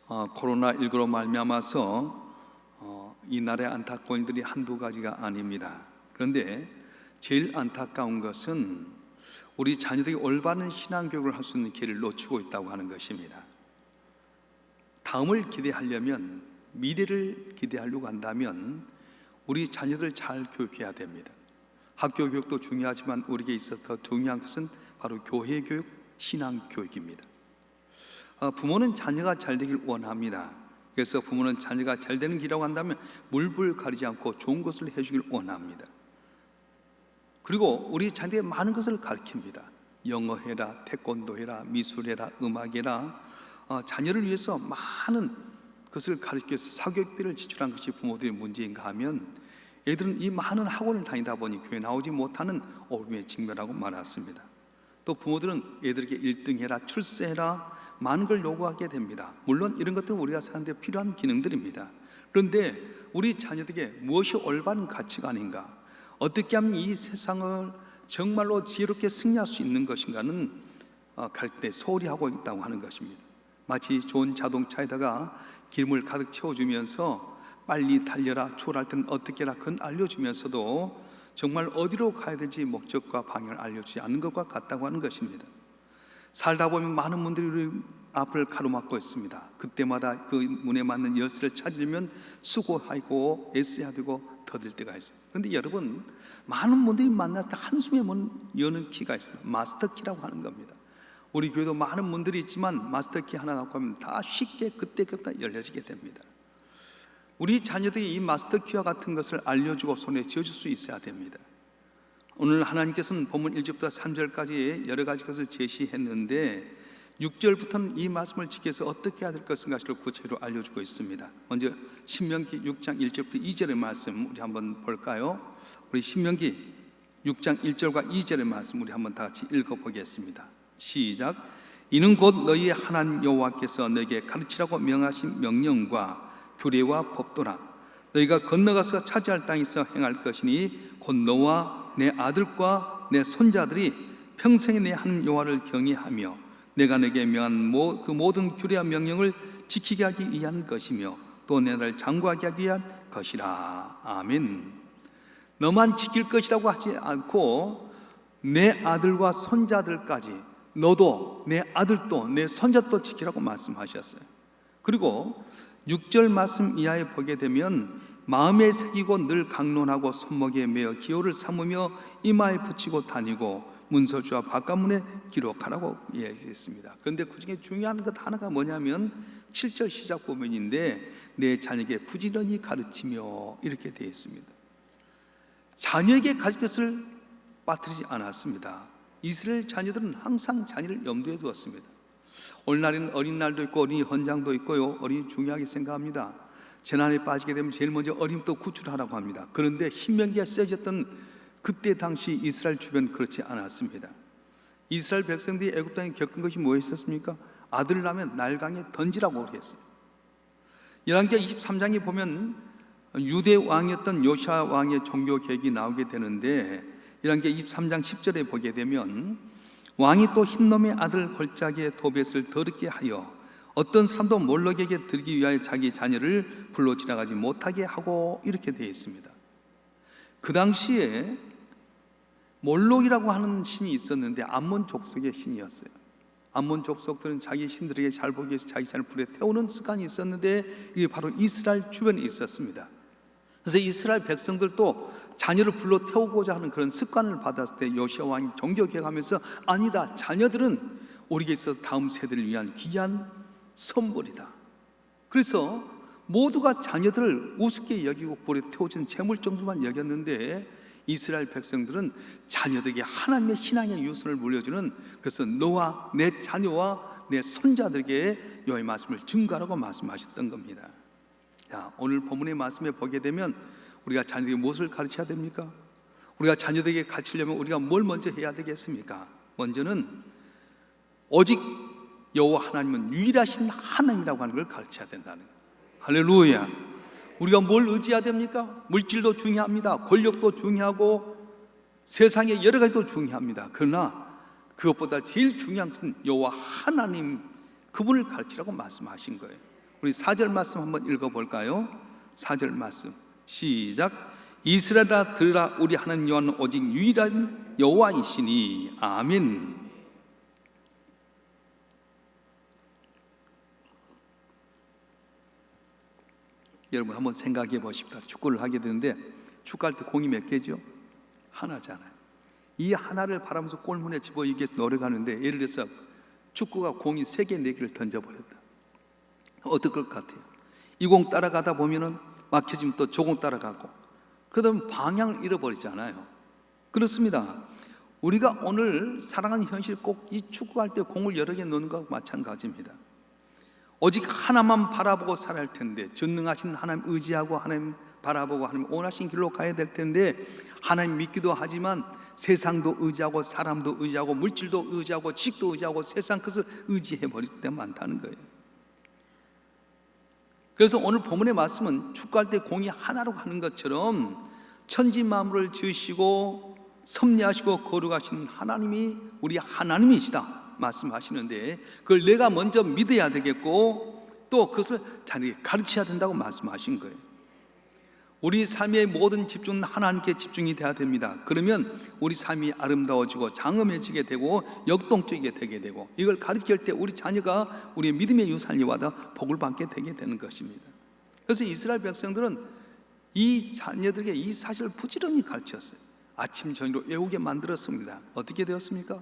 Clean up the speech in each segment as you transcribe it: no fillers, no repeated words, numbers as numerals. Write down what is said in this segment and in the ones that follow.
코로나19로 말미암아서 이 나라의 안타까운 일들이 한두 가지가 아닙니다. 그런데 제일 안타까운 것은 우리 자녀들이 올바른 신앙교육을 할 수 있는 기회를 놓치고 있다고 하는 것입니다. 다음을 기대하려면, 미래를 기대하려고 한다면 우리 자녀들을 잘 교육해야 됩니다. 학교 교육도 중요하지만 우리에게 있어서 더 중요한 것은 바로 교회 교육, 신앙 교육입니다. 부모는 자녀가 잘 되길 원합니다. 그래서 부모는 자녀가 잘 되는 길이라고 한다면 물불 가리지 않고 좋은 것을 해주길 원합니다. 그리고 우리 자녀에게 많은 것을 가르칩니다. 영어 해라, 태권도 해라, 미술 해라, 음악 해라. 자녀를 위해서 많은 것을 가르치기 위해서 사교육비를 지출한 것이 부모들의 문제인가 하면, 애들은 이 많은 학원을 다니다 보니 교회 나오지 못하는 어려움에 직면하고 말았습니다. 또 부모들은 애들에게 1등 해라, 출세해라, 많은 걸 요구하게 됩니다. 물론 이런 것들은 우리가 사는데 필요한 기능들입니다. 그런데 우리 자녀들에게 무엇이 올바른 가치관인가, 어떻게 하면 이 세상을 정말로 지혜롭게 승리할 수 있는 것인가는 가르칠 때 소홀히 하고 있다고 하는 것입니다. 마치 좋은 자동차에다가 기름을 가득 채워주면서 빨리 달려라, 추월할 때는 어떻게 해라, 그건 알려주면서도 정말 어디로 가야 되지 목적과 방향을 알려주지 않는 것과 같다고 하는 것입니다. 살다 보면 많은 분들이 우리 앞을 가로막고 있습니다. 그때마다 그 문에 맞는 열쇠를 찾으려면 수고하고 애써야 되고 더딜 때가 있어요. 그런데 여러분, 많은 분들이 만났을 때 한숨에 문 여는 키가 있습니다. 마스터 키라고 하는 겁니다. 우리 교회도 많은 분들이 있지만 마스터 키 하나 갖고 하면 다 쉽게 그때그때 열려지게 됩니다. 우리 자녀들이 이 마스터 키와 같은 것을 알려주고 손에 쥐어줄 수 있어야 됩니다. 오늘 하나님께서는 본문 1절부터 3절까지 여러 가지 것을 제시했는데 6절부터는 이 말씀을 지키기 위해서 어떻게 해야 될 것인가를 구체적으로 알려주고 있습니다. 먼저 신명기 6장 1절부터 2절의 말씀 우리 한번 볼까요? 우리 신명기 6장 1절과 2절의 말씀 우리 한번 다 같이 읽어보겠습니다. 시작. 이는 곧 너희의 하나님 여호와께서 너희에게 가르치라고 명하신 명령과 규례와 법도라. 너희가 건너가서 차지할 땅에서 행할 것이니 곧 너와 내 아들과 내 손자들이 평생에 내 하나님 여호와를 경외하며 내가 너에게 명한 그 모든 규례와 명령을 지키게 하기 위한 것이며 또 내 나라를 장구하게 하기 위한 것이라. 아멘. 너만 지킬 것이라고 하지 않고 내 아들과 손자들까지, 너도 내 아들도 내 손자도 지키라고 말씀하셨어요. 그리고 6절 말씀 이하에 보게 되면 마음에 새기고 늘 강론하고 손목에 매어 기호를 삼으며 이마에 붙이고 다니고 문서주와 바깥문에 기록하라고 얘기했습니다. 그런데 그 중에 중요한 것 하나가 뭐냐면 7절 시작 부분인데 내 자녀에게 부지런히 가르치며 이렇게 되어 있습니다. 자녀에게 가르칠 것을 빠뜨리지 않았습니다. 이스라엘 자녀들은 항상 자녀를 염두에 두었습니다. 오늘날에는 어린날도 있고 어린이 헌장도 있고요, 어린이 중요하게 생각합니다. 재난에 빠지게 되면 제일 먼저 어린이부터 구출하라고 합니다. 그런데 신명기가 쓰여졌던 그때 당시 이스라엘 주변은 그렇지 않았습니다. 이스라엘 백성들이 애굽 땅에 겪은 것이 뭐였었습니까? 아들을 낳으면 날강에 던지라고 그랬어요. 열왕기 23장에 보면 유대 왕이었던 요시아 왕의 종교 계획이 나오게 되는데 열왕기 23장 10절에 보게 되면 왕이 또 흰놈의 아들 골짜기에 도벳을 더럽게 하여 어떤 사람도 몰록에게 들기 위하여 자기 자녀를 불로 지나가지 못하게 하고 이렇게 되어 있습니다. 그 당시에 몰록이라고 하는 신이 있었는데 암몬 족속의 신이었어요. 암몬 족속들은 자기 신들에게 잘 보기 위해서 자기 자녀를 불에 태우는 습관이 있었는데 이게 바로 이스라엘 주변에 있었습니다. 그래서 이스라엘 백성들도 자녀를 불러 태우고자 하는 그런 습관을 받았을 때 요시아 왕이 정교개혁하면서 아니다, 자녀들은 우리에게 있어서 다음 세대를 위한 귀한 선물이다. 그래서 모두가 자녀들을 우습게 여기고 불에 태워진 재물 정도만 여겼는데 이스라엘 백성들은 자녀들에게 하나님의 신앙의 유선을 물려주는, 그래서 너와 내 자녀와 내 손자들에게 여호와의 말씀을 증거하라고 말씀하셨던 겁니다. 자, 오늘 본문의 말씀에 보게 되면 우리가 자녀들에게 무엇을 가르쳐야 됩니까? 우리가 자녀들에게 가르치려면 우리가 뭘 먼저 해야 되겠습니까? 먼저는 오직 여호와 하나님은 유일하신 하나님이라고 하는 걸 가르쳐야 된다는 거예요. 할렐루야. 우리가 뭘 의지해야 됩니까? 물질도 중요합니다. 권력도 중요하고 세상의 여러 가지도 중요합니다. 그러나 그것보다 제일 중요한 것은 여호와 하나님, 그분을 가르치라고 말씀하신 거예요. 우리 4절 말씀 한번 읽어볼까요? 4절 말씀 시작. 이스라엘아 들으라, 우리 하나님 여호와는 오직 유일한 여호와이시니. 아멘. 여러분 한번 생각해 보십시다. 축구를 하게 되는데 축구할 때 공이 몇 개죠? 하나잖아요. 이 하나를 바라면서 골문에 집어넣기 위해서 노력하는데, 예를 들어서 축구가 공이 3개, 4개를 던져버렸다. 어떨 것 같아요? 이 공 따라가다 보면은 막혀지면 또 저 공 따라가고, 그러면 방향을 잃어버리잖아요. 그렇습니다. 우리가 오늘 살아가는 현실, 꼭 이 축구할 때 공을 여러 개 넣는 것과 마찬가지입니다. 오직 하나만 바라보고 살아야 할 텐데, 전능하신 하나님 의지하고 하나님 바라보고 하나님 원하신 길로 가야 될 텐데, 하나님 믿기도 하지만 세상도 의지하고 사람도 의지하고 물질도 의지하고 지식도 의지하고 세상 것을 의지해버릴 때 많다는 거예요. 그래서 오늘 본문의 말씀은 축구할 때 공이 하나로 가는 것처럼 천지 만물을 지으시고 섭리하시고 거룩하신 하나님이 우리 하나님이시다 말씀하시는데, 그걸 내가 먼저 믿어야 되겠고 또 그것을 자기에게 가르쳐야 된다고 말씀하신 거예요. 우리 삶의 모든 집중은 하나님께 집중이 돼야 됩니다. 그러면 우리 삶이 아름다워지고 장엄해지게 되고 역동적이게 되게 되고, 이걸 가르칠 때 우리 자녀가 우리의 믿음의 유산이 와다 복을 받게 되게 되는 것입니다. 그래서 이스라엘 백성들은 이 자녀들에게 이 사실을 부지런히 가르쳤어요. 아침 저녁으로 외우게 만들었습니다. 어떻게 되었습니까?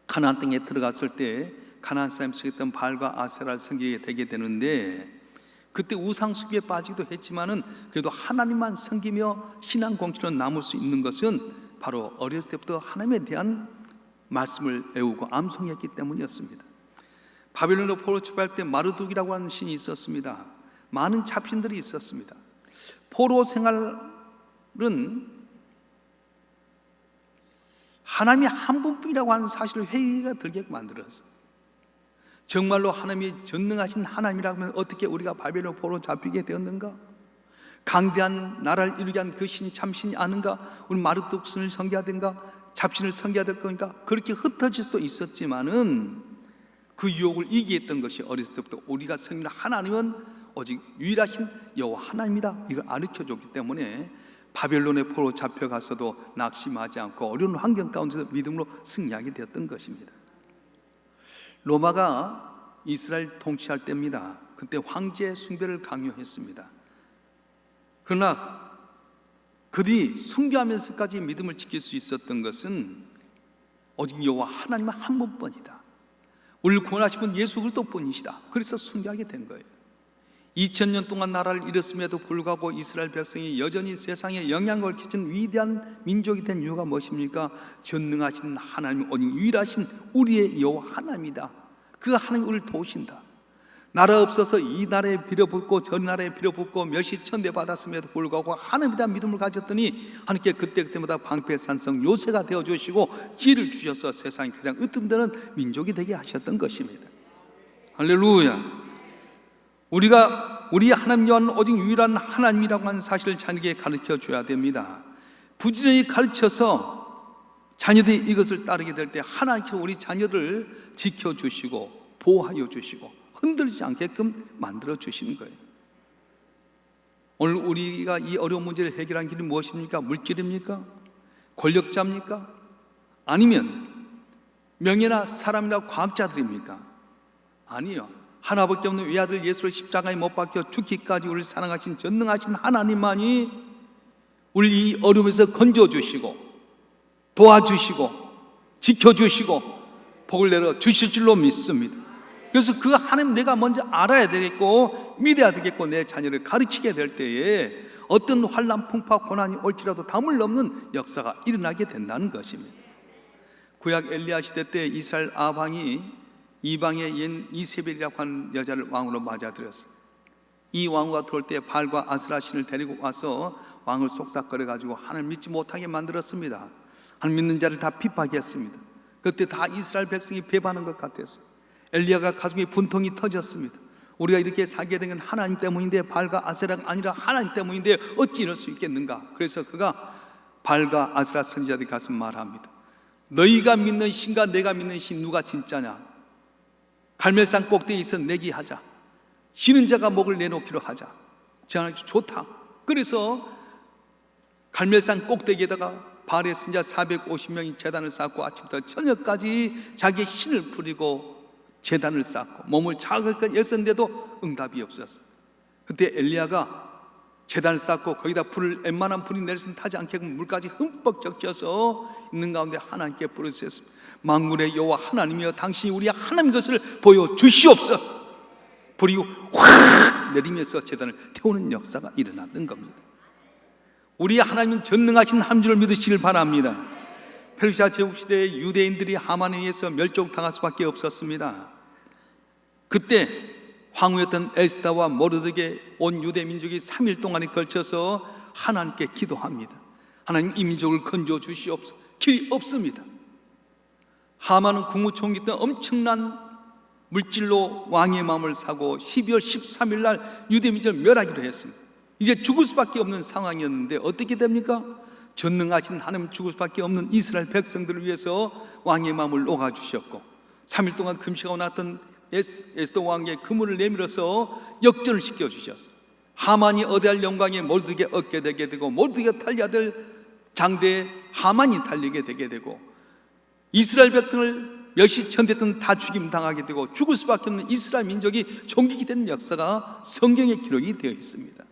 가나안 땅에 들어갔을 때 가나안 사람이 섬겼던 바알과 아세라를 섬기게 되게 되는데, 그때 우상 숭배에 빠지기도 했지만은 그래도 하나님만 섬기며 신앙 공동체로 남을 수 있는 것은 바로 어렸을 때부터 하나님에 대한 말씀을 외우고 암송했기 때문이었습니다. 바벨론으로 포로 잡혀갈 때 마르둑이라고 하는 신이 있었습니다. 많은 잡신들이 있었습니다. 포로 생활은 하나님이 한 분뿐이라고 하는 사실을 회의가 들게 만들었어요. 정말로 하나님이 전능하신 하나님이라고 하면 어떻게 우리가 바벨론 포로 잡히게 되었는가? 강대한 나라를 이루게 한 그 신 참신이 아는가? 우리 마르둑 신을 섬겨야 된가? 잡신을 섬겨야 될 건가? 그렇게 흩어질 수도 있었지만은 그 유혹을 이기했던 것이 어렸을 때부터 우리가 섬기는 하나님은 오직 유일하신 여호와 하나님이다, 이걸 가르쳐줬기 때문에 바벨론의 포로 잡혀가서도 낙심하지 않고 어려운 환경 가운데서 믿음으로 승리하게 되었던 것입니다. 로마가 이스라엘 통치할 때입니다. 그때 황제 숭배를 강요했습니다. 그러나 그들이 숭배하면서까지 믿음을 지킬 수 있었던 것은 오직 여호와 하나님 한 분뿐이다. 우리를 구원하신 분 예수 그리스도뿐이시다. 그래서 숭배하게 된 거예요. 2000년 동안 나라를 잃었음에도 불구하고 이스라엘 백성이 여전히 세상에 영향력을 끼친 위대한 민족이 된 이유가 무엇입니까? 전능하신 하나님, 오직 유일하신 우리의 여호와 하나님이다. 그 하나님 우리를 도우신다. 나라 없어서 이 나라에 빌어붙고 저 나라에 빌어붙고 몇십 천대 받았음에도 불구하고 하나님에 대한 믿음을 가졌더니 하나님께 그때마다 방패산성 요새가 되어주시고 지혜를 주셔서 세상에 가장 으뜸되는 민족이 되게 하셨던 것입니다. 할렐루야. 우리 하나님 여호와는 오직 유일한 하나님이라고 하는 사실을 자녀에게 가르쳐 줘야 됩니다. 부지런히 가르쳐서 자녀들이 이것을 따르게 될 때 하나님께서 우리 자녀를 지켜주시고 보호하여 주시고 흔들리지 않게끔 만들어 주시는 거예요. 오늘 우리가 이 어려운 문제를 해결하는 길이 무엇입니까? 물질입니까? 권력자입니까? 아니면 명예나 사람이나 과학자들입니까? 아니요. 하나밖에 없는 외아들 예수를 십자가에 못 박혀 죽기까지 우리를 사랑하신 전능하신 하나님만이 우리 이 어려움에서 건져주시고 도와주시고 지켜주시고 복을 내려 주실 줄로 믿습니다. 그래서 그 하나님 내가 먼저 알아야 되겠고 믿어야 되겠고 내 자녀를 가르치게 될 때에 어떤 환난 풍파 고난이 올지라도 담을 넘는 역사가 일어나게 된다는 것입니다. 구약 엘리야 시대 때 이스라엘 아방이 이방의 옛 이세벨이라고 하는 여자를 왕으로 맞아들였어요. 이 왕후가 들어올 때 바알과 아스라 신을 데리고 와서 왕을 속삭거려가지고 하나님 믿지 못하게 만들었습니다. 하나님 믿는 자를 다 핍박했습니다. 그때 다 이스라엘 백성이 배반한 것 같았어요. 엘리야가 가슴에 분통이 터졌습니다. 우리가 이렇게 살게 된 건 하나님 때문인데, 바알과 아세라가 아니라 하나님 때문인데 어찌 이럴 수 있겠는가? 그래서 그가 바알과 아세라 선지자들이 가서 말합니다. 너희가 믿는 신과 내가 믿는 신 누가 진짜냐? 갈멜산 꼭대기에서 내기하자. 지는 자가 목을 내놓기로 하자. 제안하기 좋다. 그래서 갈멜산 꼭대기에다가 바알의 선지자 450명이 제단을 쌓고 아침부터 저녁까지 자기의 신을 부리고 제단을 쌓고 몸을 자극까지 애썼는데도 응답이 없었어. 그때 엘리야가 제단을 쌓고 거기다 불을 웬만한 불이 내리면 타지 않게 물까지 흠뻑 적셔서 있는 가운데 하나님께 부르셨습니다. 만군의 여호와 하나님이여, 당신이 우리 하나님 것을 보여주시옵소서. 불이 확 내리면서 제단을 태우는 역사가 일어났던 겁니다. 우리 하나님은 전능하신 한 줄을 믿으시길 바랍니다. 페르시아 제국시대에 유대인들이 하만에 의해서 멸종당할 수밖에 없었습니다. 그때 황후였던 에스더와 모르드게 온 유대 민족이 3일 동안에 걸쳐서 하나님께 기도합니다. 하나님, 이 민족을 건져 주시옵소서. 길이 없습니다. 하만은 국무총리 때 엄청난 물질로 왕의 마음을 사고 12월 13일 날 유대 민족을 멸하기로 했습니다. 이제 죽을 수밖에 없는 상황이었는데 어떻게 됩니까? 전능하신 하나님, 죽을 수밖에 없는 이스라엘 백성들을 위해서 왕의 마음을 녹아주셨고 3일 동안 금식하고 났던 에스더 왕의 그물을 내밀어서 역전을 시켜주셨어요. 하만이 얻어야 영광에 모르드게 얻게 되게 되고, 모르드게 달려야 될 장대에 하만이 달리게 되게 되고, 이스라엘 백성을 멸시천대성 다 죽임당하게 되고 죽을 수밖에 없는 이스라엘 민족이 종기게 되는 역사가 성경에 기록이 되어 있습니다.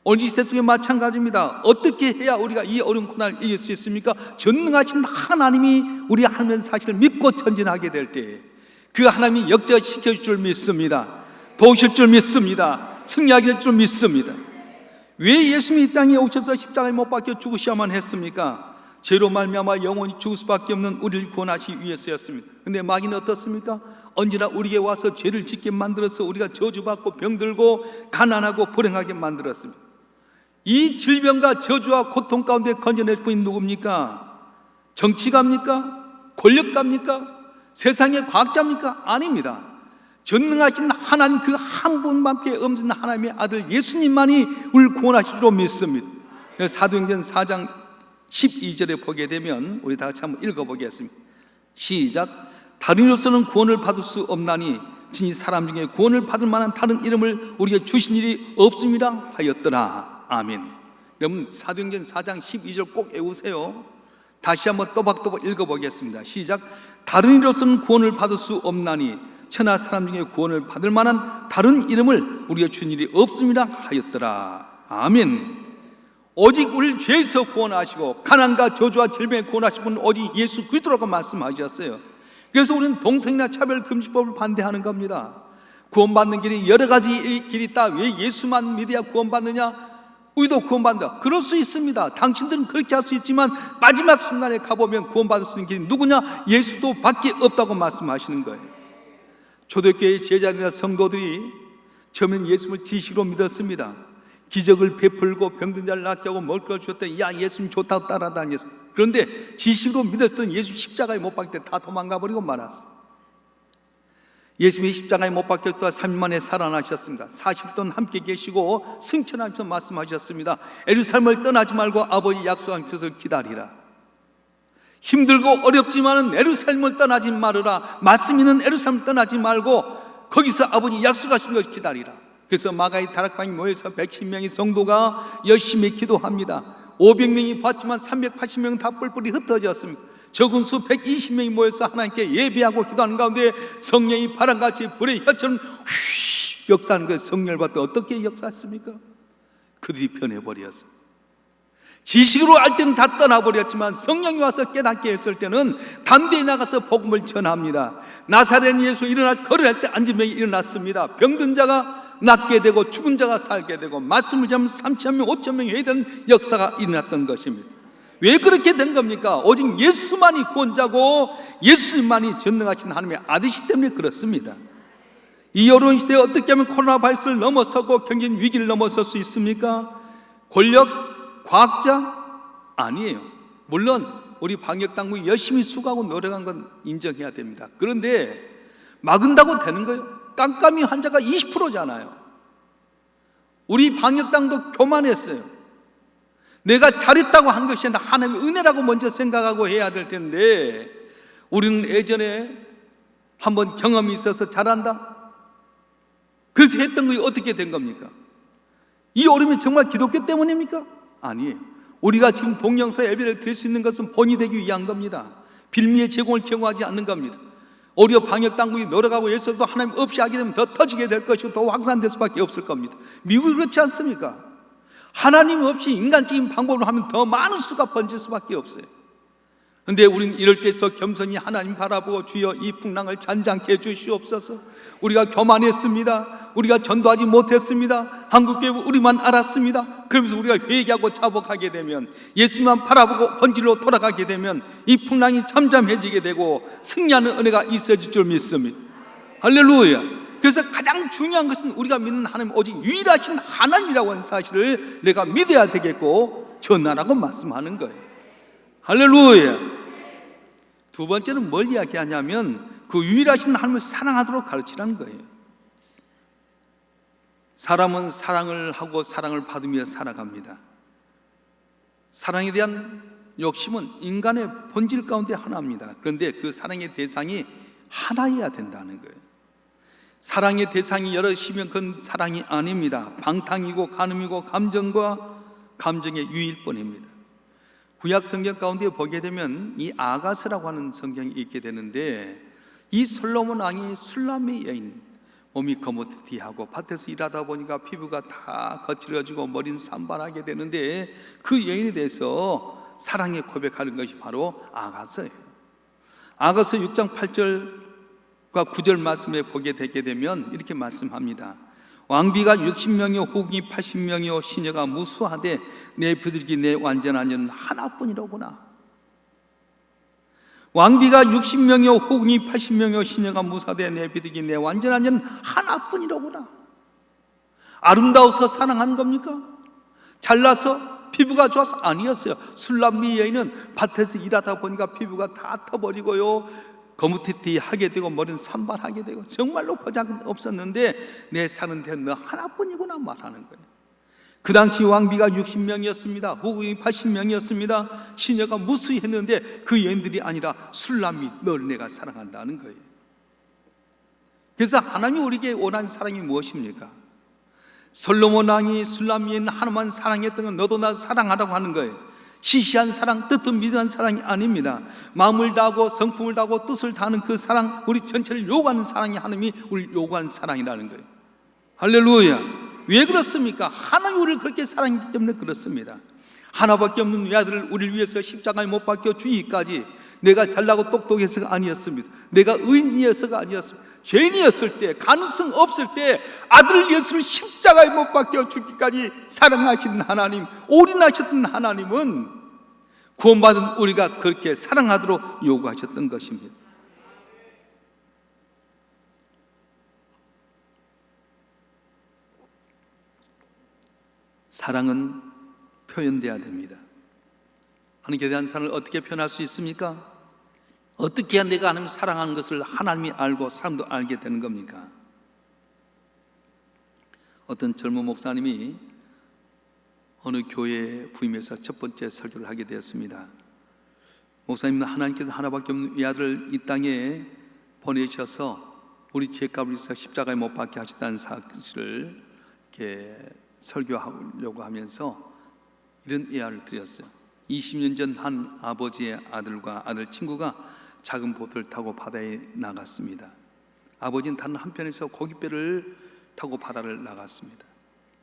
오늘 이 시대 속에 마찬가지입니다. 어떻게 해야 우리가 이 어려운 고난을 이길 수 있습니까? 전능하신 하나님이 우리 하나님의 사실을 믿고 전진하게 될 때에 그 하나님이 역전시켜 줄 줄 믿습니다. 도우실 줄 믿습니다. 승리하게 될 줄 믿습니다. 왜 예수님이 이 땅에 오셔서 십자가에 못 박혀 죽으셔야만 했습니까? 죄로 말미암아 영원히 죽을 수밖에 없는 우리를 구원하시기 위해서였습니다. 근데 마귀는 어떻습니까? 언제나 우리에게 와서 죄를 짓게 만들어서 우리가 저주받고 병들고 가난하고 불행하게 만들었습니다. 이 질병과 저주와 고통 가운데 건져낼 분이 누굽니까? 정치가입니까? 권력가입니까? 세상의 과학자입니까? 아닙니다. 전능하신 하나님, 그 한 분밖에 없는 하나님의 아들 예수님만이 우리를 구원하실 줄 믿습니다. 사도행전 4장 12절에 보게 되면 우리 다 같이 한번 읽어보겠습니다. 시작. 다른 이로서는 구원을 받을 수 없나니 진히 사람 중에 구원을 받을 만한 다른 이름을 우리에게 주신 일이 없음이라 하였더라. 아멘. 여러분, 사도행전 4장 12절 꼭 외우세요. 다시 한번 또박또박 읽어보겠습니다. 시작. 다른 이로서는 구원을 받을 수 없나니 천하 사람 중에 구원을 받을 만한 다른 이름을 우리에게 주신 일이 없음이라 하였더라. 아멘. 오직 우리를 죄에서 구원하시고 가난과 저주와 질병에 구원하신 분은 오직 예수 그리스도라고 말씀하셨어요. 그래서 우리는 동성이나 차별금지법을 반대하는 겁니다. 구원받는 길이 여러 가지 길이 있다. 왜 예수만 믿어야 구원받느냐? 우리도 구원받는다. 그럴 수 있습니다. 당신들은 그렇게 할 수 있지만 마지막 순간에 가보면 구원받을 수 있는 길이 누구냐? 예수도 밖에 없다고 말씀하시는 거예요. 초대교회 제자들이나 성도들이 처음엔 예수를 지식으로 믿었습니다. 기적을 베풀고 병든 자를 낫게 하고 먹을 걸 줬더니 야, 예수님 좋다고 따라다녔습니다. 그런데 지식으로 믿었던 예수 십자가에 못 박힐 때 다 도망가 버리고 말았어요. 예수님이 십자가에 못 박혔을 때 3일 만에 살아나셨습니다. 40일 동안 함께 계시고 승천하면서 말씀하셨습니다. 예루살렘을 떠나지 말고 아버지 약속한 것을 기다리라. 힘들고 어렵지만은 예루살렘을 떠나지 말으라. 말씀 있는 예루살렘을 떠나지 말고 거기서 아버지 약속하신 것을 기다리라. 그래서 마가의 다락방에 모여서 110명의 성도가 열심히 기도합니다. 500명이 봤지만 380명은 다 뿔뿔이 흩어졌습니다. 적은 수 120명이 모여서 하나님께 예배하고 기도하는 가운데 성령이 바람같이 불의 혀처럼 휘 역사하는 거예요. 성령을 받고 어떻게 역사했습니까? 그들이 변해버렸어요. 지식으로 알 때는 다 떠나버렸지만 성령이 와서 깨닫게 했을 때는 담대히 나가서 복음을 전합니다. 나사렛 예수 일어나 걸어갈 때 앉은 병이 일어났습니다. 병든 자가 낫게 되고 죽은 자가 살게 되고 말씀을 전하면 3,000명 5,000명이 해야 되는 역사가 일어났던 것입니다. 왜 그렇게 된 겁니까? 오직 예수만이 구원자고 예수님만이 전능하신 하나님의 아들이기 때문에 그렇습니다. 이 어려운 시대에 어떻게 하면 코로나 바이러스를 넘어서고 경제적 위기를 넘어설 수 있습니까? 권력, 과학자? 아니에요. 물론 우리 방역당국이 열심히 수고하고 노력한 건 인정해야 됩니다. 그런데 막은다고 되는 거예요? 깜깜이 환자가 20%잖아요. 우리 방역당도 교만했어요. 내가 잘했다고 한 것이 아니라 하나님의 은혜라고 먼저 생각하고 해야 될 텐데 우리는 예전에 한번 경험이 있어서 잘한다? 그래서 했던 것이 어떻게 된 겁니까? 이 어려움이 정말 기독교 때문입니까? 아니에요. 우리가 지금 동영상 예배를 드릴 수 있는 것은 본이 되기 위한 겁니다. 빌미의 제공을 제공하지 않는 겁니다. 오히려 방역당국이 노력하고 애써도 하나님 없이 하게 되면 더 터지게 될 것이고 더 확산될 수밖에 없을 겁니다. 미국이 그렇지 않습니까? 하나님 없이 인간적인 방법으로 하면 더 많은 수가 번질 수밖에 없어요. 그런데 우리는 이럴 때에서 겸손히 하나님 바라보고 주여 이 풍랑을 잔잔케 해주시옵소서. 우리가 교만했습니다. 우리가 전도하지 못했습니다. 한국교회 우리만 알았습니다. 그러면서 우리가 회개하고 자복하게 되면, 예수만 바라보고 본질로 돌아가게 되면 이 풍랑이 잠잠해지게 되고 승리하는 은혜가 있어질 줄 믿습니다. 할렐루야. 그래서 가장 중요한 것은 우리가 믿는 하나님 오직 유일하신 하나님이라고 하는 사실을 내가 믿어야 되겠고 전하라고 말씀하는 거예요. 할렐루야. 두 번째는 뭘 이야기하냐면 그 유일하신 하나님을 사랑하도록 가르치라는 거예요. 사람은 사랑을 하고 사랑을 받으며 살아갑니다. 사랑에 대한 욕심은 인간의 본질 가운데 하나입니다. 그런데 그 사랑의 대상이 하나여야 된다는 거예요. 사랑의 대상이 여럿이면 그건 사랑이 아닙니다. 방탕이고 간음이고 감정과 감정의 유일 뿐입니다. 구약 성경 가운데 보게 되면 이 아가스라고 하는 성경이 있게 되는데, 이 솔로몬 왕이 술람의 여인, 몸이 거무튀하고 밭에서 일하다 보니까 피부가 다 거칠어지고 머리는 산발하게 되는데, 그 여인에 대해서 사랑의 고백하는 것이 바로 아가스예요. 아가스 6장 8절과 9절 말씀에 보게 되게 되면 이렇게 말씀합니다. 왕비가 60명이요 호궁이 80명이요 시녀가 무수하되 내 비둘기 내 완전한 여는 하나뿐이로구나. 왕비가 60명이요 호궁이 80명이요 시녀가 무수하되 내 비둘기 내 완전한 여는 하나뿐이로구나. 아름다워서 사랑하는 겁니까? 잘나서 피부가 좋아서 아니었어요. 술람미 여인은 밭에서 일하다 보니까 피부가 다 터버리고요 거무튀튀하게 되고 머리는 산발하게 되고 정말로 보장 없었는데 내 사는 데는 너 하나뿐이구나 말하는 거예요. 그 당시 왕비가 60명이었습니다. 호국이 80명이었습니다. 시녀가 무수했는데 그 여인들이 아니라 술람이 널 내가 사랑한다는 거예요. 그래서 하나님이 우리에게 원하는 사랑이 무엇입니까? 솔로몬 왕이 술람이 여인 하나만 사랑했던 건 너도 나 사랑하라고 하는 거예요. 시시한 사랑, 뜻도 미련한 사랑이 아닙니다. 마음을 다하고 성품을 다하고 뜻을 다하는 그 사랑, 우리 전체를 요구하는 사랑이 하나님이 우리를 요구하는 사랑이라는 거예요. 할렐루야. 왜 그렇습니까? 하나님이 우리를 그렇게 사랑했기 때문에 그렇습니다. 하나밖에 없는 외아들을 우리를 위해서 십자가에 못 박혀 주기까지 내가 잘나고 똑똑해서가 아니었습니다. 내가 의인이어서가 아니었습니다. 죄인이었을 때, 가능성 없을 때 아들 예수를 십자가에 못 박혀 죽기까지 사랑하시는 하나님, 올인하셨던 하나님은 구원받은 우리가 그렇게 사랑하도록 요구하셨던 것입니다. 사랑은 표현돼야 됩니다. 하나님께 대한 사랑을 어떻게 표현할 수 있습니까? 어떻게 해야 내가 하나님을 사랑하는 것을 하나님이 알고 사람도 알게 되는 겁니까? 어떤 젊은 목사님이 어느 교회에 부임해서 첫 번째 설교를 하게 되었습니다. 목사님은 하나님께서 하나밖에 없는 외아들을 이 땅에 보내셔서 우리 죄값을 위해서 십자가에 못 박게 하셨다는 사실을 이렇게 설교하려고 하면서 이런 예화를 드렸어요. 20년 전 한 아버지의 아들과 아들 친구가 작은 보트를 타고 바다에 나갔습니다. 아버지는 다른 한편에서 고깃배를 타고 바다를 나갔습니다.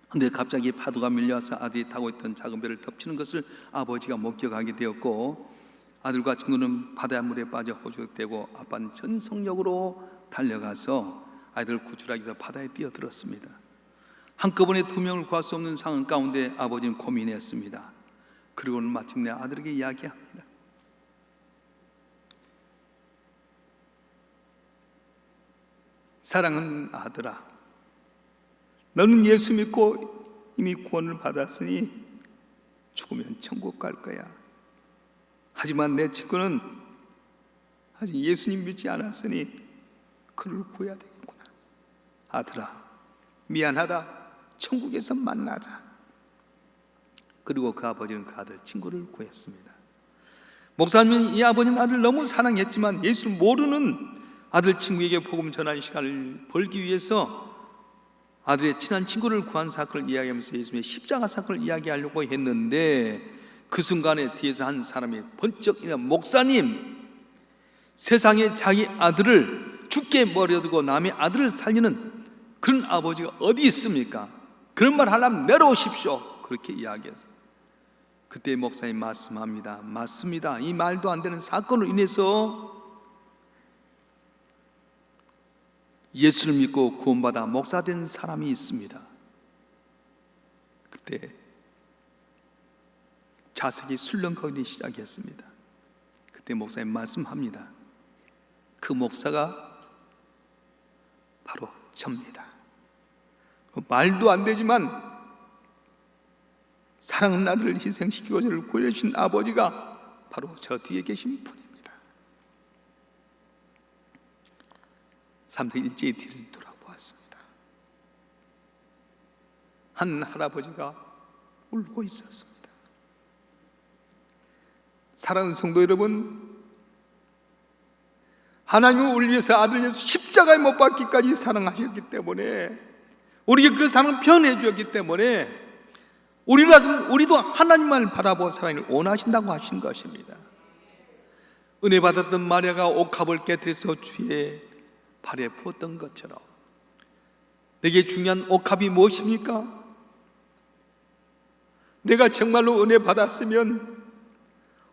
그런데 갑자기 파도가 밀려와서 아들이 타고 있던 작은 배를 덮치는 것을 아버지가 목격하게 되었고, 아들과 친구는 바다 물에 빠져 호적되고 아빠는 전속력으로 달려가서 아이들을 구출하기 위해서 바다에 뛰어들었습니다. 한꺼번에 두 명을 구할 수 없는 상황 가운데 아버지는 고민했습니다. 그리고는 마침내 아들에게 이야기합니다. 사랑하는 아들아, 너는 예수 믿고 이미 구원을 받았으니 죽으면 천국 갈 거야. 하지만 내 친구는 아직 예수님 믿지 않았으니 그를 구해야 되겠구나. 아들아, 미안하다. 천국에서 만나자. 그리고 그 아버지는 그 아들 친구를 구했습니다. 목사님은 이 아버지는 아들을 너무 사랑했지만 예수를 모르는 아들 친구에게 복음 전하는 시간을 벌기 위해서 아들의 친한 친구를 구한 사건을 이야기하면서 예수님의 십자가 사건을 이야기하려고 했는데 그 순간에 뒤에서 한 사람이 번쩍 일어나 목사님, 세상에 자기 아들을 죽게 버려두고 남의 아들을 살리는 그런 아버지가 어디 있습니까? 그런 말 하려면 내려오십시오. 그렇게 이야기했어요. 그때 목사님 말씀합니다. 맞습니다. 이 말도 안 되는 사건으로 인해서 예수를 믿고 구원받아 목사된 사람이 있습니다. 그때 자석이 술렁거리기 시작했습니다. 그때 목사님 말씀합니다. 그 목사가 바로 접니다. 말도 안 되지만 사랑하는 아들을 희생시키고 저를 구해주신 아버지가 바로 저 뒤에 계신 분입니다. 사람들이 일제히 뒤를 돌아보았습니다. 한 할아버지가 울고 있었습니다. 사랑하는 성도 여러분, 하나님은 우리를 위해서 아들 예수 십자가에 못 박기까지 사랑하셨기 때문에, 우리에게 그 사랑을 표현해 주었기 때문에 우리도 하나님만 바라보고 사랑을 원하신다고 하신 것입니다. 은혜 받았던 마리아가 옥합을 깨뜨려서 주의 발에 부었던 것처럼 내게 중요한 옥합이 무엇입니까? 내가 정말로 은혜 받았으면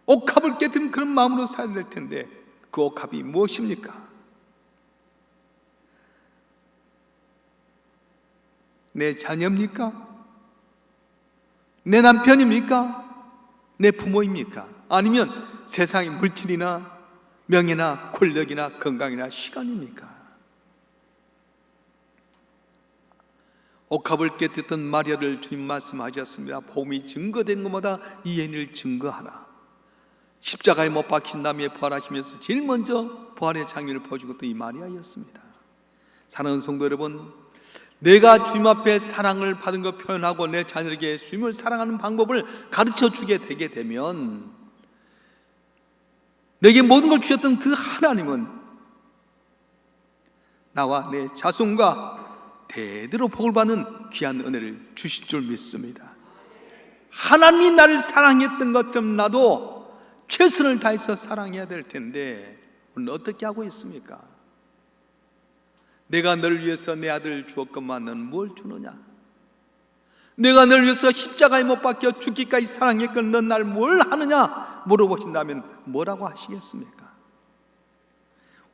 옥합을 깨뜨린 그런 마음으로 살아야 될 텐데 그 옥합이 무엇입니까? 내 자녀입니까? 내 남편입니까? 내 부모입니까? 아니면 세상의 물질이나 명예나 권력이나 건강이나 시간입니까? 옥합을 깨뜨렸던 마리아를 주님 말씀하셨습니다. 복음이 증거된 것마다 이 예를 증거하라. 십자가에 못 박힌 다음에 부활하시면서 제일 먼저 부활의 장면을 보여준 것도 이 마리아였습니다. 사랑하는 성도 여러분, 내가 주님 앞에 사랑을 받은 것 표현하고 내 자녀에게 주님을 사랑하는 방법을 가르쳐 주게 되게 되면 내게 모든 걸 주셨던 그 하나님은 나와 내 자손과 대대로 복을 받는 귀한 은혜를 주실 줄 믿습니다. 하나님이 나를 사랑했던 것처럼 나도 최선을 다해서 사랑해야 될 텐데 오늘 어떻게 하고 있습니까? 내가 너를 위해서 내 아들을 주었건만 너는 뭘 주느냐? 내가 너를 위해서 십자가에 못 박혀 죽기까지 사랑했건 넌 날 뭘 하느냐? 물어보신다면 뭐라고 하시겠습니까?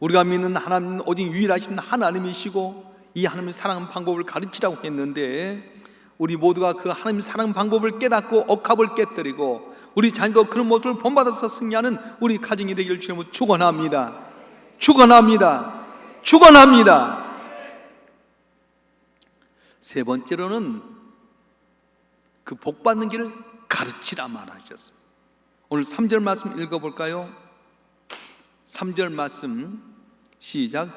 우리가 믿는 하나님은 오직 유일하신 하나님이시고 이 하나님의 사랑하는 방법을 가르치라고 했는데 우리 모두가 그 하나님의 사랑 방법을 깨닫고 옥합을 깨뜨리고 우리 자녀가 그런 모습을 본받아서 승리하는 우리 가정이 되기를 주님으로 축원합니다. 축원합니다. 축원합니다. 세 번째로는 그 복받는 길을 가르치라 말하셨습니다. 오늘 3절 말씀 읽어볼까요? 3절 말씀 시작.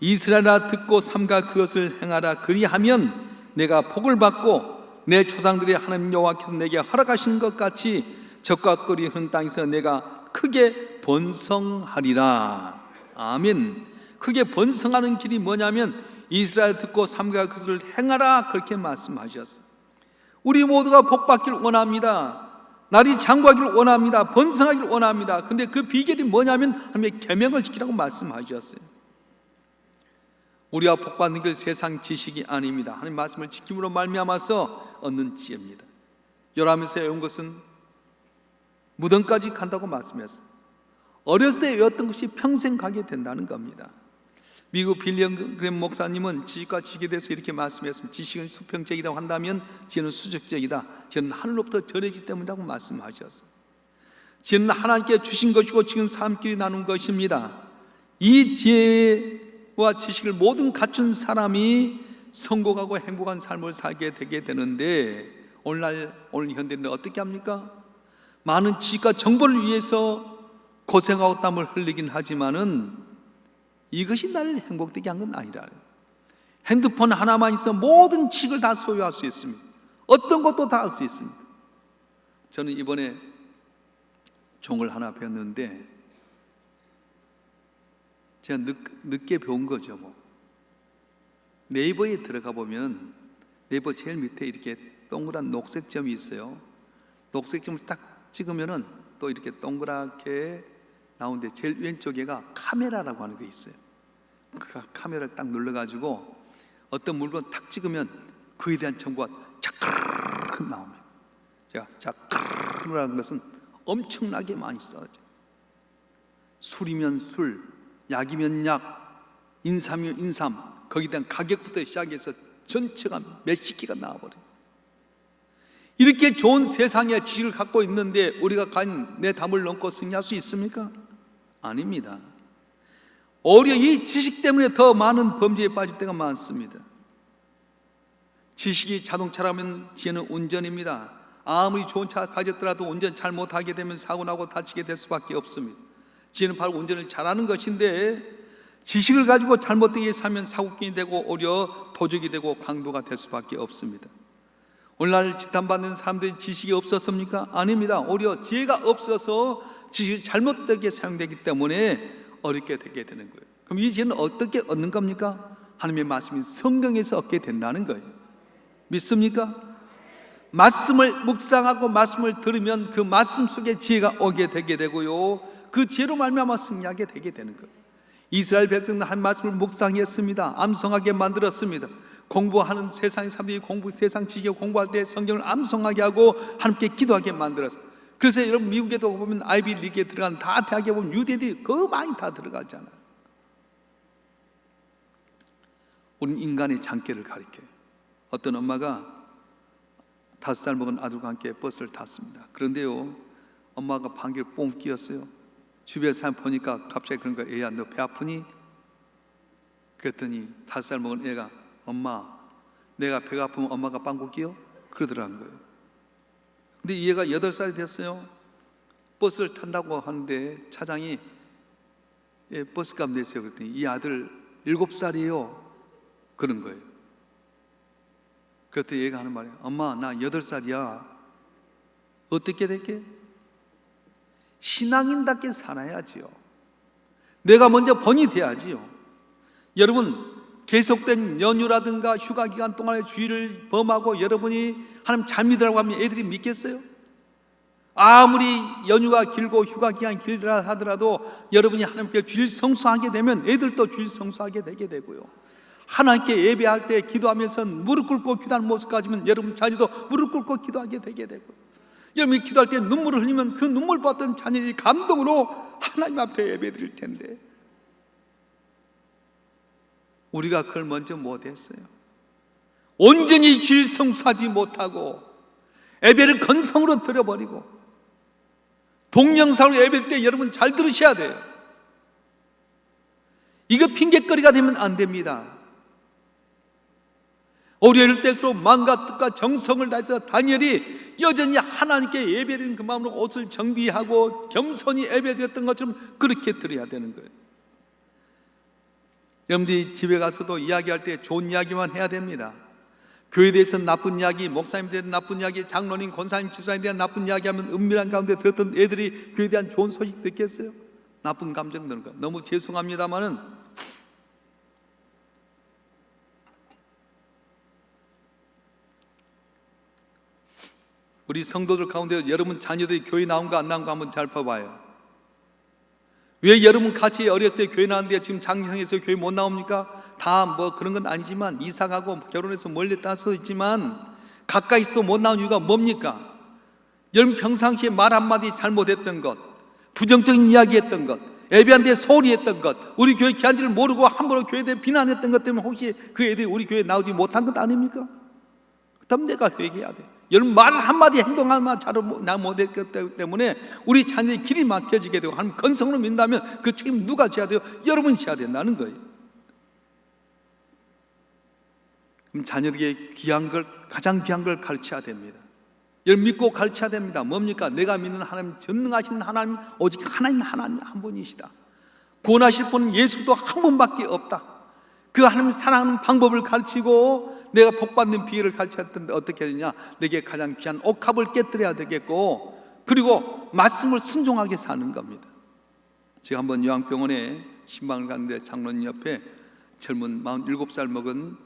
이스라엘아 듣고 삼가 그것을 행하라. 그리하면 내가 복을 받고 내 조상들이 하나님 여호와께서 내게 허락하신 것 같이 적과 꿀이 흐른 땅에서 내가 크게 번성하리라. 아멘. 크게 번성하는 길이 뭐냐면 이스라엘 듣고 삼가 그것을 행하라. 그렇게 말씀하셨어요. 우리 모두가 복받기를 원합니다. 날이 장구하기를 원합니다. 번성하기를 원합니다. 근데 그 비결이 뭐냐면 하나님의 계명을 지키라고 말씀하셨어요. 우리가 복받는 게 세상 지식이 아닙니다. 하나님 말씀을 지킴으로 말미암아서 얻는 지혜입니다. 요람에서 외운 것은 무덤까지 간다고 말씀했어요. 어렸을 때 외웠던 것이 평생 가게 된다는 겁니다. 미국 빌리엄 그램 목사님은 지식과 지식에 대해서 이렇게 말씀했습니다. 지식은 수평적이라고 한다면 지혜는 수적적이다. 지혜는 하늘로부터 전해지기 때문이라고 말씀하셨어요. 지혜는 하나님께 주신 것이고 지혜는 사람끼리 나눈 것입니다. 이 지혜와 지식을 모든 갖춘 사람이 성공하고 행복한 삶을 살게 되게 되는데 오늘 현대는 어떻게 합니까? 많은 지식과 정보를 위해서 고생하고 땀을 흘리긴 하지만은 이것이 나를 행복되게 한 건 아니라 핸드폰 하나만 있어 모든 지식을 다 소유할 수 있습니다. 어떤 것도 다 할 수 있습니다. 저는 이번에 종을 하나 배웠는데 제가 늦게 배운 거죠. 네이버에 들어가 보면 네이버 제일 밑에 이렇게 동그란 녹색 점이 있어요. 녹색 점을 딱 찍으면은 또 이렇게 동그랗게 나오는데 제일 왼쪽에가 카메라라고 하는 게 있어요. 그 카메라를 딱 눌러가지고 어떤 물건 딱 찍으면 그에 대한 정보가 자크르 나옵니다. 제가 자크르라는 것은 엄청나게 많이 써져. 술이면 술, 약이면 약, 인삼이면 인삼, 거기에 대한 가격부터 시작해서 전체가 몇십 개가 나와버려요. 이렇게 좋은 세상의 지식을 갖고 있는데 우리가 과연 내 담을 넘고 승리할 수 있습니까? 아닙니다. 오히려 이 지식 때문에 더 많은 범죄에 빠질 때가 많습니다. 지식이 자동차라면 지혜는 운전입니다. 아무리 좋은 차 가졌더라도 운전 잘 못하게 되면 사고나고 다치게 될 수밖에 없습니다. 지혜는 바로 운전을 잘하는 것인데 지식을 가지고 잘못되게 살면 사고꾼이 되고 오히려 도적이 되고 강도가 될 수밖에 없습니다. 오늘날 지탄받는 사람들이 지식이 없었습니까? 아닙니다. 오히려 지혜가 없어서 지식이 잘못되게 사용되기 때문에 어렵게 되게 되는 거예요. 그럼 이 지혜는 어떻게 얻는 겁니까? 하나님의 말씀인 성경에서 얻게 된다는 거예요. 믿습니까? 말씀을 묵상하고 말씀을 들으면 그 말씀 속에 지혜가 오게 되게 되고요, 그 지혜로 말미암아 승리하게 되게 되는 거예요. 이스라엘 백성들 한 말씀을 묵상했습니다. 암송하게 만들었습니다. 공부하는 세상 사람들이 세상 지식을 공부할 때 성경을 암송하게 하고 하나님께 기도하게 만들었어요. 그래서 여러분 미국에도 보면 아이비 리그에 들어간 다 대학에 보면 유대들이 그 많이 다 들어가잖아요. 우리는 인간의 장기를 가리켜요. 어떤 엄마가 5살 먹은 아들과 함께 버스를 탔습니다. 그런데요, 엄마가 방귀를 뽕 끼었어요. 주변 사람 보니까 갑자기 그런 거야. 애야, 너 배 아프니? 그랬더니 5살 먹은 애가, 엄마, 내가 배가 아프면 엄마가 빵꾸 끼어? 그러더라는 거예요. 근데 이 애가 8살이 됐어요. 버스를 탄다고 하는데 차장이 버스값 내세요. 그랬더니 이 아들 7살이에요. 그런 거예요. 그랬더니 얘가 하는 말이에요. 엄마, 나 8살이야. 어떻게 될게? 신앙인답게 살아야지요. 내가 먼저 번이 돼야지요. 여러분, 계속된 연휴라든가 휴가 기간 동안에 주의를 범하고 여러분이 하나님 잘 믿으라고 하면 애들이 믿겠어요? 아무리 연휴가 길고 휴가 기간이 길더라 하더라도 여러분이 하나님께 주일 성수하게 되면 애들도 주일 성수하게 되게 되고요, 하나님께 예배할 때 기도하면서 무릎 꿇고 기도하는 모습까지면 여러분 자녀도 무릎 꿇고 기도하게 되게 되고, 여러분이 기도할 때 눈물을 흘리면 그 눈물 봤던 자녀들이 감동으로 하나님 앞에 예배 드릴 텐데 우리가 그걸 먼저 못했어요. 온전히 주일 성수하지 못하고 예배를 건성으로 드려버리고, 동영상으로 예배할 때 여러분 잘 들으셔야 돼요. 이거 핑계거리가 되면 안 됩니다. 오히려 때일수록 마음과 뜻과 정성을 다해서 다니엘이 여전히 하나님께 예배드리는 그 마음으로 옷을 정비하고 겸손히 예배드렸던 것처럼 그렇게 드려야 되는 거예요. 여러분들이 집에 가서도 이야기할 때 좋은 이야기만 해야 됩니다. 교회에 대해서 나쁜 이야기, 목사님에 대한 나쁜 이야기, 장로님, 권사님, 집사님에 대한 나쁜 이야기하면 은밀한 가운데 들었던 애들이 교회에 대한 좋은 소식 듣겠어요? 나쁜 감정 드는 거예요. 너무 죄송합니다만은 우리 성도들 가운데 여러분 자녀들이 교회 나온가 안 나온가 한번 잘 봐봐요. 왜 여러분 같이 어렸을 때 교회 나왔는데 지금 장성해서 교회 못 나옵니까? 다 뭐 그런 건 아니지만 이사가고 결혼해서 멀리 딸 수도 있지만 가까이 있어도 못 나온 이유가 뭡니까? 여러분 평상시에 말 한마디 잘못했던 것, 부정적인 이야기했던 것, 예배한데 소홀히 했던 것, 우리 교회 귀한지를 모르고 함부로 교회에 대해 비난했던 것 때문에 혹시 그 애들이 우리 교회에 나오지 못한 것 아닙니까? 그럼 내가 회개해야 돼. 여러분 말 한마디 행동 한마디 잘 못했기 때문에 우리 자녀의 길이 막혀지게 되고 하나님 건성으로 믿는다면 그 책임 누가 져야 돼요? 여러분이 져야 된다는 거예요. 그럼 자녀들에게 귀한 걸, 가장 귀한 걸 가르쳐야 됩니다. 여러분 믿고 가르쳐야 됩니다. 뭡니까? 내가 믿는 하나님, 전능하신 하나님, 오직 하나님 한 분이시다. 구원하실 분은 예수도 한 분밖에 없다. 그 하나님 사랑하는 방법을 가르치고 내가 복받는 비결을 가르쳤던데 어떻게 되냐? 내게 가장 귀한 옥합을 깨뜨려야 되겠고, 그리고 말씀을 순종하게 사는 겁니다. 제가 한번 요양병원에 신방을 갔는데 장로님 옆에 젊은 47살 먹은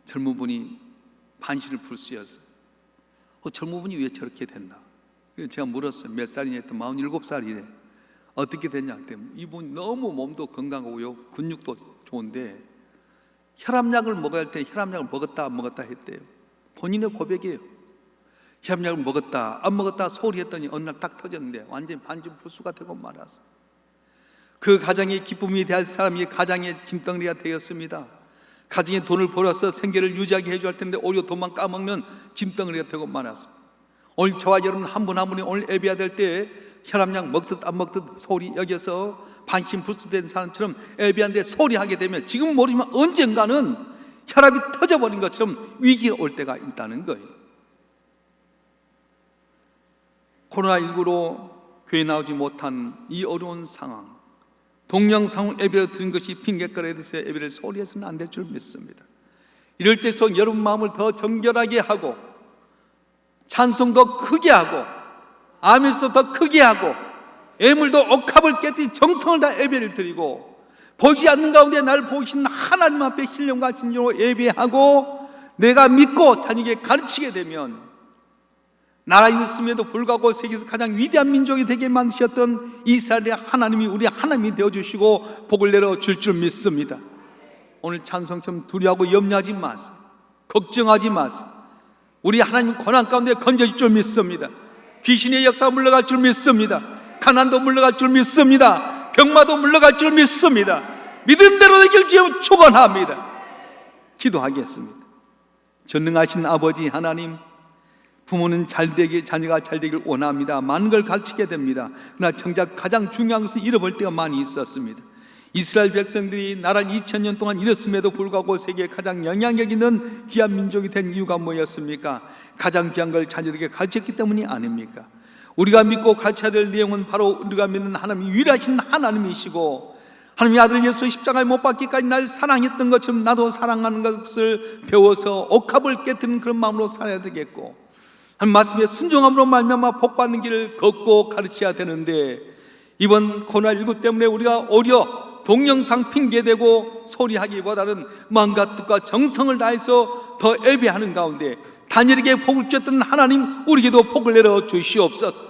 젊은 분이 반신을 불수였어. 젊은 분이 왜 저렇게 됐나? 그래서 제가 물었어요. 몇 살이냐 했더니 47살이래. 어떻게 됐냐 했더니 이분 너무 몸도 건강하고요, 근육도 좋은데 혈압약을 먹어야 할 때 혈압약을 먹었다 안 먹었다 했대요. 본인의 고백이에요. 혈압약을 먹었다 안 먹었다 소리 했더니 어느 날 딱 터졌는데 완전히 반신불수가 되고 말았어. 그 가정의 기쁨이 될 사람이 가장의 짐덩이가 되었습니다. 가정에 돈을 벌어서 생계를 유지하게 해줘야 할 텐데 오히려 돈만 까먹는 짐덩이가 되고 말았습니다. 오늘 저와 여러분 한 분 한 분이 오늘 예배해야 될 때 혈압약 먹듯 안 먹듯 소리 여겨서 반신불수된 사람처럼 예배하는데 소리하게 되면 지금 모르지만 언젠가는 혈압이 터져버린 것처럼 위기가 올 때가 있다는 거예요. 코로나19로 교회 나오지 못한 이 어려운 상황, 동영상 예배를 드린 것이 핑계거리에 대해서 예배를 소리해서는 안 될 줄 믿습니다. 이럴 때일수록 여러분 마음을 더 정결하게 하고 찬송도 크게 하고 아멘도 더 크게 하고 애물도 옥합을 깨뜨리 정성을 다 예배를 드리고 보지 않는 가운데 나를 보신 하나님 앞에 신령과 진정으로 예배하고 내가 믿고 자녀에게 가르치게 되면 나라 있음에도 불구하고 세계에서 가장 위대한 민족이 되게 만드셨던 이스라엘의 하나님이 우리 하나님이 되어주시고 복을 내려줄 줄 믿습니다. 오늘 찬성처럼 두려워하고 염려하지 마세요. 걱정하지 마세요. 우리 하나님 고난 가운데 건져질 줄 믿습니다. 귀신의 역사가 물러갈 줄 믿습니다. 가난도 물러갈 줄 믿습니다. 병마도 물러갈 줄 믿습니다. 믿은 대로 되길 주여 축원합니다. 기도하겠습니다. 전능하신 아버지 하나님, 부모는 잘되게, 자녀가 잘되길 원합니다. 많은 걸 가르치게 됩니다. 그러나 정작 가장 중요한 것을 잃어버릴 때가 많이 있었습니다. 이스라엘 백성들이 나라 2000년 동안 잃었음에도 불구하고 세계에 가장 영향력 있는 귀한 민족이 된 이유가 뭐였습니까? 가장 귀한 걸 자녀들에게 가르쳤기 때문이 아닙니까? 우리가 믿고 가르쳐야 될 내용은 바로 우리가 믿는 하나님이 유일하신 하나님이시고 하나님의 아들 예수 십자가에 못 박기까지 날 사랑했던 것처럼 나도 사랑하는 것을 배워서 옥합을 깨뜨리는 그런 마음으로 살아야 되겠고 하나님 말씀에 순종함으로 말미암아 복받는 길을 걷고 가르쳐야 되는데 이번 코로나19 때문에 우리가 오히려 동영상 핑계대고 소리하기보다는 마음과 뜻과 정성을 다해서 더 예배하는 가운데 다니엘에게 복을 주셨던 하나님 우리에게도 복을 내려 주시옵소서.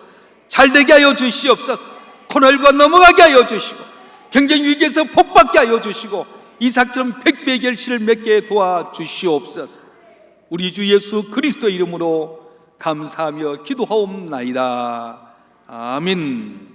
잘되게 하여 주시옵소서. 코로나19가 넘어가게 하여 주시고 경쟁 위기에서 복받게 하여 주시고 이삭처럼 백배의 결실을 맺게 도와주시옵소서. 우리 주 예수 그리스도 이름으로 감사하며 기도하옵나이다. 아멘.